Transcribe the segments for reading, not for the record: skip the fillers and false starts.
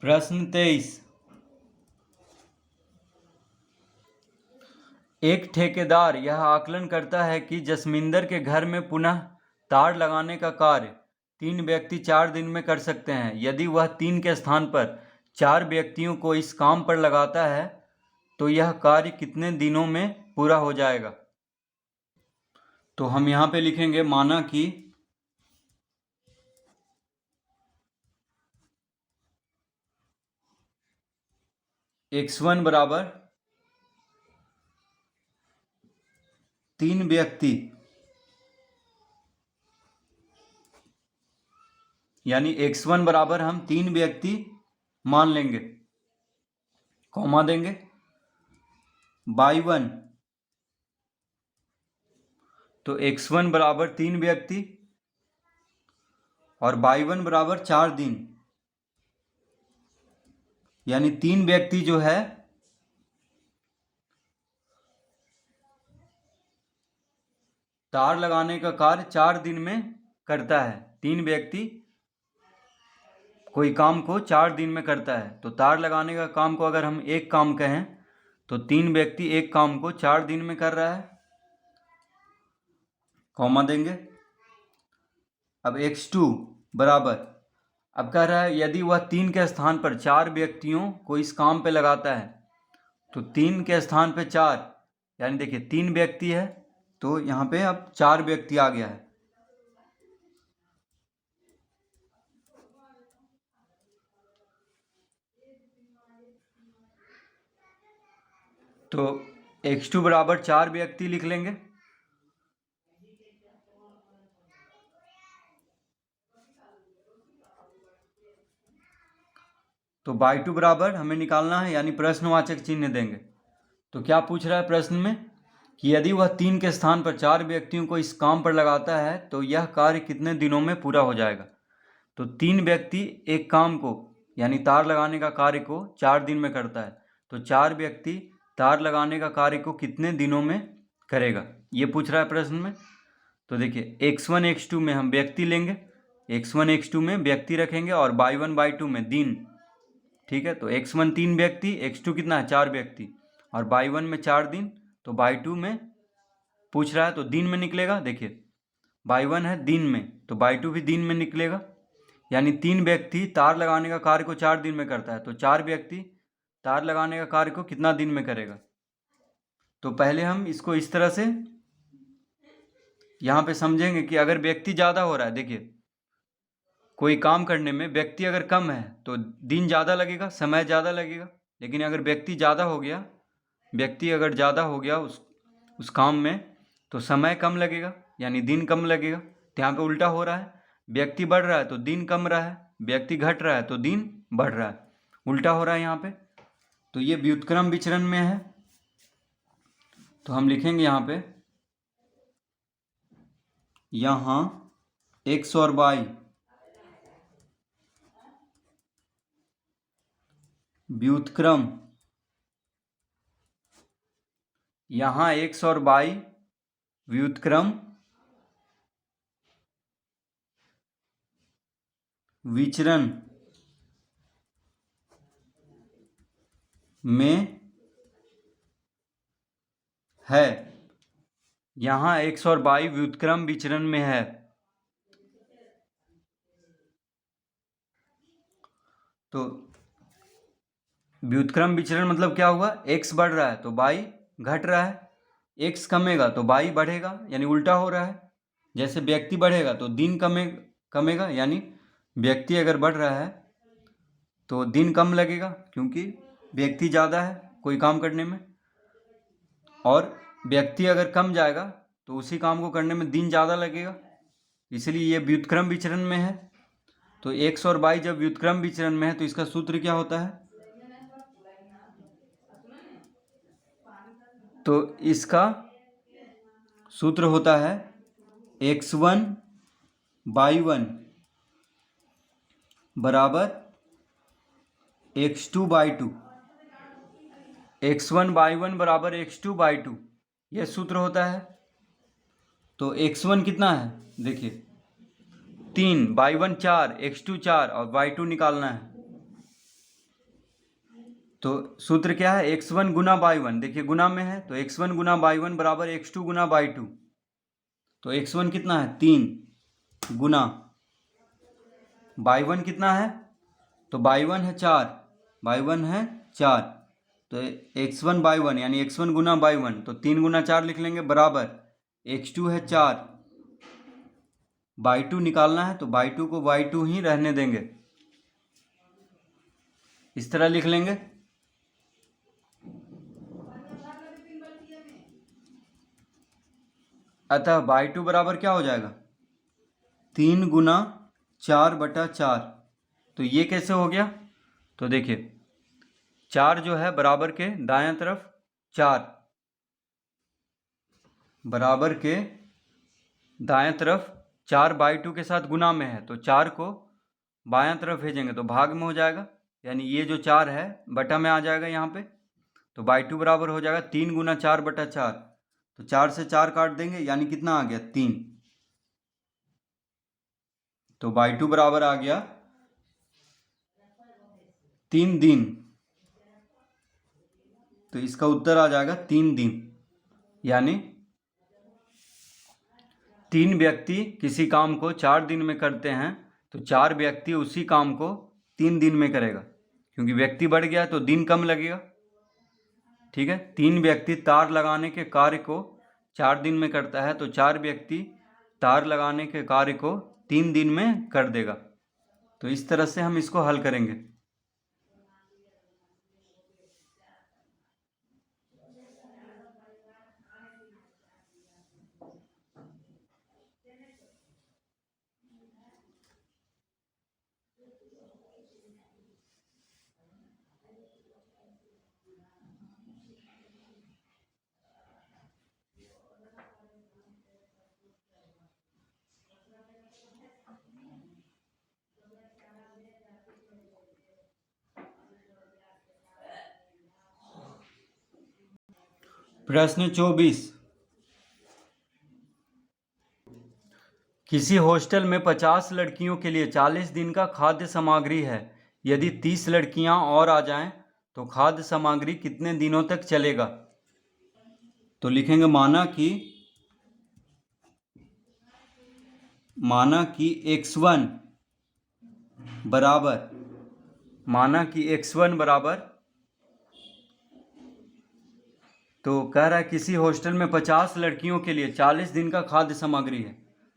प्रश्न 23। एक ठेकेदार यह आकलन करता है कि जसमिंदर के घर में पुनः तार लगाने का कार्य 3 व्यक्ति 4 दिन में कर सकते हैं। यदि वह 3 के स्थान पर 4 व्यक्तियों को इस काम पर लगाता है तो यह कार्य कितने दिनों में पूरा हो जाएगा। तो हम यहाँ पे लिखेंगे, माना कि x1 बराबर 3 व्यक्ति, यानी x1 बराबर हम 3 व्यक्ति मान लेंगे, कॉमा देंगे। y1 तो x1 बराबर 3 व्यक्ति और y1 बराबर 4 दिन, यानी 3 व्यक्ति जो है तार लगाने का कार्य 4 दिन में करता है। 3 व्यक्ति कोई काम को 4 दिन में करता है। तो तार लगाने का काम को अगर हम एक काम कहें तो 3 व्यक्ति एक काम को 4 दिन में कर रहा है, कॉमा देंगे। अब x2 बराबर, अब कह रहा है यदि वह 3 के स्थान पर 4 व्यक्तियों को इस काम पे लगाता है, तो 3 के स्थान पे 4, यानी देखिए 3 व्यक्ति है तो यहाँ पे अब 4 व्यक्ति आ गया है। तो x2 बराबर 4 व्यक्ति लिख लेंगे। तो y2 बराबर हमें निकालना है, यानी प्रश्नवाचक चिन्ह देंगे। तो क्या पूछ रहा है प्रश्न में कि यदि वह 3 के स्थान पर 4 व्यक्तियों को इस काम पर लगाता है तो यह कार्य कितने दिनों में पूरा हो जाएगा। तो 3 व्यक्ति एक काम को, यानी तार लगाने का कार्य को 4 दिन में करता है, तो 4 व्यक्ति तार लगाने का कार्य को कितने दिनों में करेगा, ये पूछ रहा है प्रश्न में। तो देखिए x1 x2 में हम व्यक्ति लेंगे, x1 x2 में व्यक्ति रखेंगे और y1 y2 में दिन, ठीक है। तो x1 3 व्यक्ति, x2 कितना है 4 व्यक्ति और y1 में 4 दिन, तो y2 में पूछ रहा है तो दिन में निकलेगा। देखिए y1 है दिन में तो y2 भी दिन में निकलेगा, यानी 3 व्यक्ति तार लगाने का कार्य को 4 दिन में करता है, तो 4 व्यक्ति तार लगाने का कार्य को कितना दिन में करेगा। तो पहले हम इसको इस तरह से यहाँ पे समझेंगे कि अगर व्यक्ति ज़्यादा हो रहा है, देखिए कोई काम करने में व्यक्ति अगर कम है तो दिन ज़्यादा लगेगा, समय ज़्यादा लगेगा। लेकिन अगर व्यक्ति ज़्यादा हो गया, व्यक्ति अगर ज़्यादा हो गया उस काम में, तो समय कम लगेगा, यानी दिन कम लगेगा। तो यहाँ पे उल्टा हो रहा है, व्यक्ति बढ़ रहा है तो दिन कम रहा है, व्यक्ति घट रहा है तो दिन बढ़ रहा है, उल्टा हो रहा है यहाँ पे। तो ये व्युत्क्रम विचरण में है। तो हम लिखेंगे यहाँ पे, यहाँ x और y व्युत्क्रम, यहाँ x और y व्युत्क्रम विचरण में है। यहाँ x और y व्युत्क्रम विचरण में है। तो व्युत्क्रम विचरण मतलब क्या हुआ, x बढ़ रहा है तो y घट रहा है, x कमेगा तो y बढ़ेगा, यानी उल्टा हो रहा है। जैसे व्यक्ति बढ़ेगा तो दिन कमेगा, यानी व्यक्ति अगर बढ़ रहा है तो दिन कम लगेगा क्योंकि व्यक्ति ज़्यादा है कोई काम करने में, और व्यक्ति अगर कम जाएगा तो उसी काम को करने में दिन ज़्यादा लगेगा, इसलिए ये व्युत्क्रम विचरण में है। तो x और y जब व्युत्क्रम विचरण में है तो इसका सूत्र क्या होता है, तो इसका सूत्र होता है x1 y1 बराबर x2 y2, x1 y1 बराबर x2 y2, यह सूत्र होता है। तो x1 कितना है, देखिए 3, y1 4, x2 4 और y2 निकालना है। तो सूत्र क्या है, x1 गुना y1, देखिए गुना में है तो x1 गुना y1 बराबर x2 गुना y2। तो x1 कितना है 3 गुना y1 कितना है, तो y1 है 4, y1 है 4, तो x1 y1 यानी x1 गुना y1, तो 3 गुना 4 लिख लेंगे बराबर x2 है 4, y2 निकालना है तो y2 को y2 ही रहने देंगे, इस तरह लिख लेंगे। अतः y2 बराबर क्या हो जाएगा 3 गुना 4/4। तो ये कैसे हो गया, तो देखिए 4 जो है बराबर के दायां तरफ, 4 बराबर के दाएं तरफ, 4/2 के साथ गुना में है तो 4 को बायां तरफ भेजेंगे तो भाग में हो जाएगा, यानी ये जो 4 है बटा में आ जाएगा यहाँ पे, तो y2 बराबर हो जाएगा 3 गुना 4/4। तो 4 से 4 काट देंगे यानी कितना आ गया 3, तो y2 बराबर आ गया 3 दिन। तो इसका उत्तर आ जाएगा 3 दिन, यानी 3 व्यक्ति किसी काम को 4 दिन में करते हैं तो 4 व्यक्ति उसी काम को 3 दिन में करेगा, क्योंकि व्यक्ति बढ़ गया तो दिन कम लगेगा। ठीक है, 3 व्यक्ति तार लगाने के कार्य को 4 दिन में करता है तो 4 व्यक्ति तार लगाने के कार्य को 3 दिन में कर देगा। तो इस तरह से हम इसको हल करेंगे। प्रश्न 24, किसी हॉस्टल में 50 लड़कियों के लिए 40 दिन का खाद्य सामग्री है। यदि 30 लड़कियां और आ जाएं तो खाद्य सामग्री कितने दिनों तक चलेगा। तो लिखेंगे माना कि x1 बराबर, तो कह रहा है किसी हॉस्टल में 50 लड़कियों के लिए 40 दिन का खाद्य सामग्री है,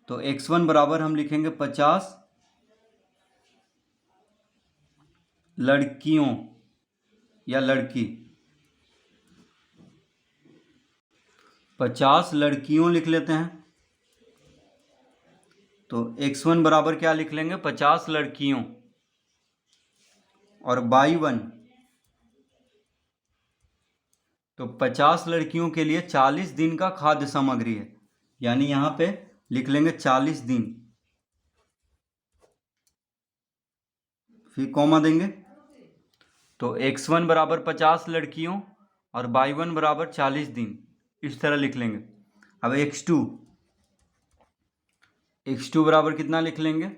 तो x1 बराबर हम लिखेंगे 50 लड़कियों या लड़की, 50 लड़कियों लिख लेते हैं। तो x1 बराबर क्या लिख लेंगे 50 लड़कियों, और y1 तो 50 लड़कियों के लिए 40 दिन का खाद्य सामग्री है, यानी यहां पे लिख लेंगे 40 दिन, फिर कॉमा देंगे। तो x1 बराबर 50 लड़कियों और y1 बराबर 40 दिन, इस तरह लिख लेंगे। अब x2 बराबर कितना लिख लेंगे,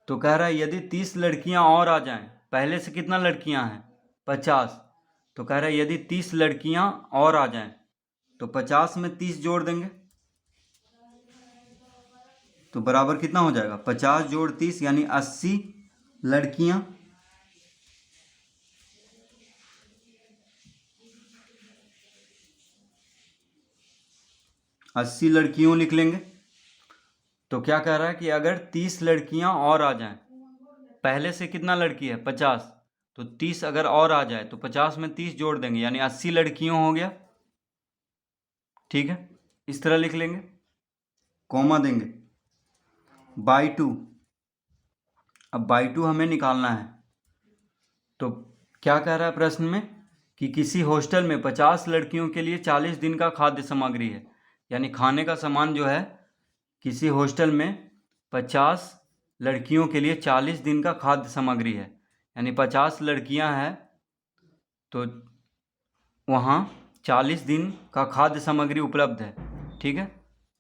तो कह रहा है यदि 30 लड़कियां और आ जाएं, पहले से कितना लड़कियां हैं 50, तो कह रहा है यदि 30 लड़कियां और आ जाएं तो 50 में 30 जोड़ देंगे तो बराबर कितना हो जाएगा 50 जोड़ 30 यानी 80 लड़कियां। अस्सी लड़कियों लिख लेंगे। तो क्या कह रहा है कि अगर 30 लड़कियां और आ जाएं, पहले से कितना लड़की है 50, तो 30 अगर और आ जाए तो 50 में 30 जोड़ देंगे यानी 80 लड़कियों हो गया। ठीक है, इस तरह लिख लेंगे, कॉमा देंगे। y2, अब y2 हमें निकालना है। तो क्या कह रहा है प्रश्न में कि किसी हॉस्टल में 50 लड़कियों के लिए 40 दिन का खाद्य सामग्री है, यानी खाने का सामान जो है किसी हॉस्टल में 50 लड़कियों के लिए 40 दिन का खाद्य सामग्री है, यानी 50 लड़कियां हैं तो वहाँ 40 दिन का खाद्य सामग्री उपलब्ध है। ठीक है,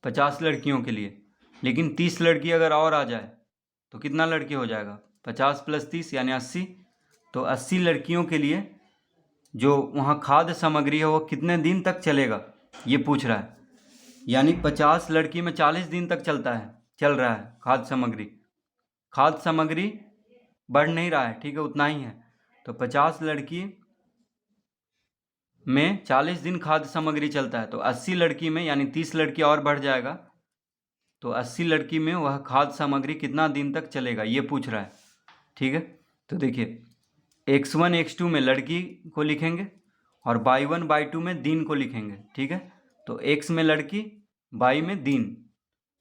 50 लड़कियों के लिए, लेकिन 30 लड़की अगर और आ जाए तो कितना लड़की हो जाएगा 50 + 30 यानी 80, तो 80 लड़कियों के लिए जो वहाँ खाद्य सामग्री है वो कितने दिन तक चलेगा, ये पूछ रहा है। यानी 50 लड़की में 40 दिन तक चल रहा है खाद्य सामग्री। खाद्य सामग्री बढ़ नहीं रहा है, ठीक है, उतना ही है। तो 50 लड़की में 40 दिन खाद्य सामग्री चलता है, तो 80 लड़की में यानी 30 लड़की और बढ़ जाएगा, तो 80 लड़की में वह खाद्य सामग्री कितना दिन तक चलेगा, ये पूछ रहा है, ठीक है। तो देखिए x1 x2 में लड़की को लिखेंगे और y1 y2 में दिन को लिखेंगे, ठीक है। तो x में लड़की, y में दिन,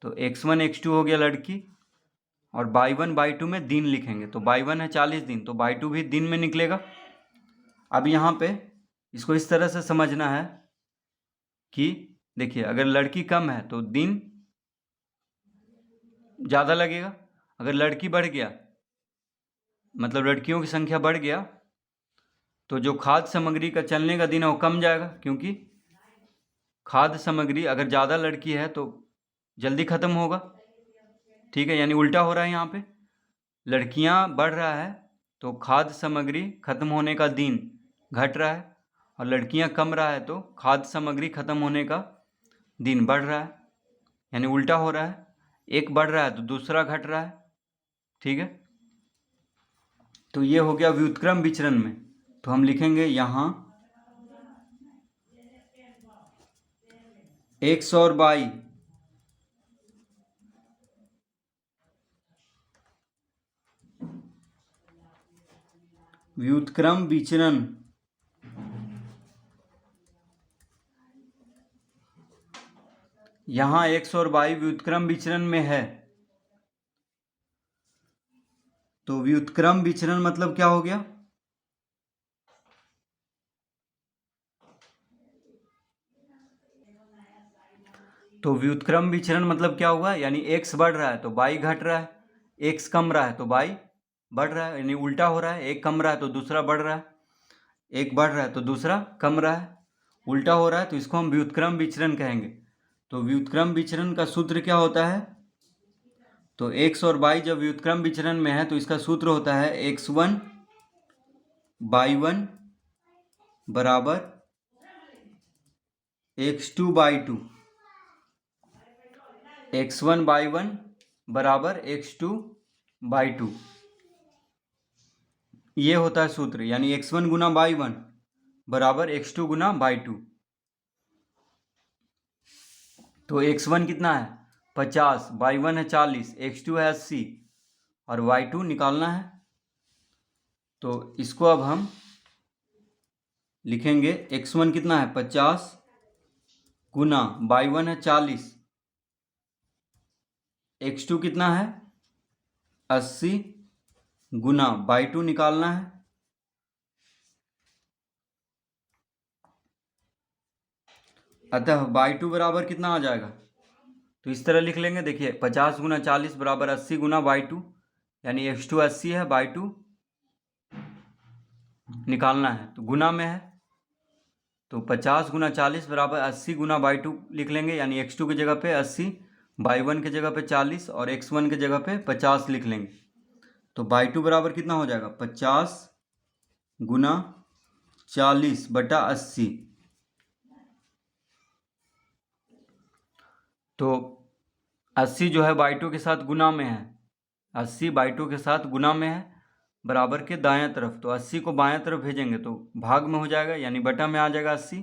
तो x1 x2 हो गया लड़की और y1 y2 में दिन लिखेंगे। तो y1 है 40 दिन, तो y2 भी दिन में निकलेगा। अब यहाँ पे इसको इस तरह से समझना है कि देखिए अगर लड़की कम है तो दिन ज़्यादा लगेगा, अगर लड़की बढ़ गया मतलब लड़कियों की संख्या बढ़ गया तो जो खाद्य सामग्री का चलने का दिन है वो कम जाएगा, क्योंकि खाद्य सामग्री अगर ज़्यादा लड़की है तो जल्दी ख़त्म होगा, ठीक है। यानी उल्टा हो रहा है, यहाँ पे लड़कियाँ बढ़ रहा है तो खाद्य सामग्री खत्म होने का दिन घट रहा है, और लड़कियाँ कम रहा है तो खाद्य सामग्री खत्म होने का दिन बढ़ रहा है, यानी उल्टा हो रहा है। एक बढ़ रहा है तो दूसरा घट रहा है, ठीक है। तो ये हो गया व्युत्क्रम विचरण में। तो हम लिखेंगे यहाँ x और y व्युत्क्रम विचरण यहाँ x और y व्युत्क्रम विचरण में है। तो व्युत्क्रम विचरण मतलब क्या हो गया, तो व्युत्क्रम विचरण मतलब क्या हुआ, यानी x बढ़ रहा है तो y घट रहा है, x कम रहा है तो y बढ़ रहा है, यानी उल्टा हो रहा है। एक कम रहा है तो दूसरा बढ़ रहा है, एक बढ़ रहा है तो दूसरा कम रहा है, उल्टा हो रहा है, तो इसको हम व्युत्क्रम विचरण कहेंगे। तो व्युत्क्रम विचरण का सूत्र क्या होता है, तो x और y जब व्युत्क्रम विचरण में है तो इसका सूत्र होता है x1 y1 बराबर x2 y2, x1 y1 बराबर x2 y2, ये होता है सूत्र। यानी x1 गुना y1 बराबर x2 गुना y2। तो x1 कितना है 50, y1 है 40, x2 है 80 और y2 निकालना है। तो इसको अब हम लिखेंगे x1 कितना है 50 गुना y1 है 40, x2 कितना है 80 गुना y2 निकालना है। अतः y2 बराबर कितना आ जाएगा, तो इस तरह लिख लेंगे। देखिए 50 गुना 40 बराबर 80 गुना y2, यानी x2 80 है, y2 निकालना है तो गुना में है, तो 50 गुना 40 बराबर 80 गुना y2 लिख लेंगे, यानी x2 की जगह पे 80, y1 की जगह पे 40 और x1 की जगह पे 50 लिख लेंगे। तो y2 बराबर कितना हो जाएगा 50 गुना 40 बटा 80। तो 80 जो है y2 के साथ गुना में है, 80 y2 के साथ गुना में है बराबर के दायां तरफ, तो 80 को बायां तरफ भेजेंगे तो भाग में हो जाएगा, यानी बटा में आ जाएगा 80।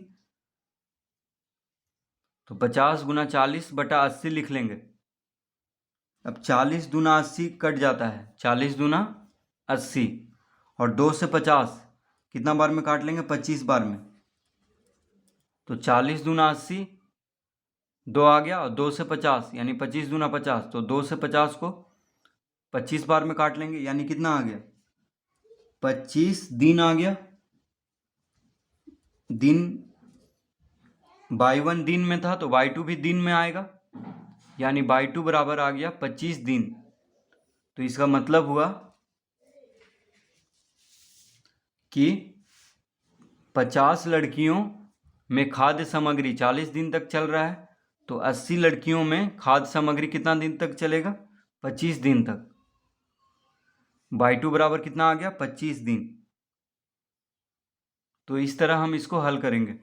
तो 50 गुना 40 बटा 80 लिख लेंगे। अब 40 दूना 80 कट जाता है, 40 दूना 80 और 2 से 50 कितना बार में काट लेंगे 25 बार में, तो 40 दूना 80 2 आ गया और 2 से 50 यानी 25 दूना 50, तो 2 से 50 को 25 बार में काट लेंगे, यानी कितना आ गया 25 दिन आ गया। दिन y1 दिन में था तो y2 भी दिन में आएगा, यानी y2 बराबर आ गया 25 दिन। तो इसका मतलब हुआ कि 50 लड़कियों में खाद्य सामग्री 40 दिन तक चल रहा है, तो 80 लड़कियों में खाद्य सामग्री कितना दिन तक चलेगा 25 दिन तक। y2 बराबर कितना आ गया 25 दिन। तो इस तरह हम इसको हल करेंगे।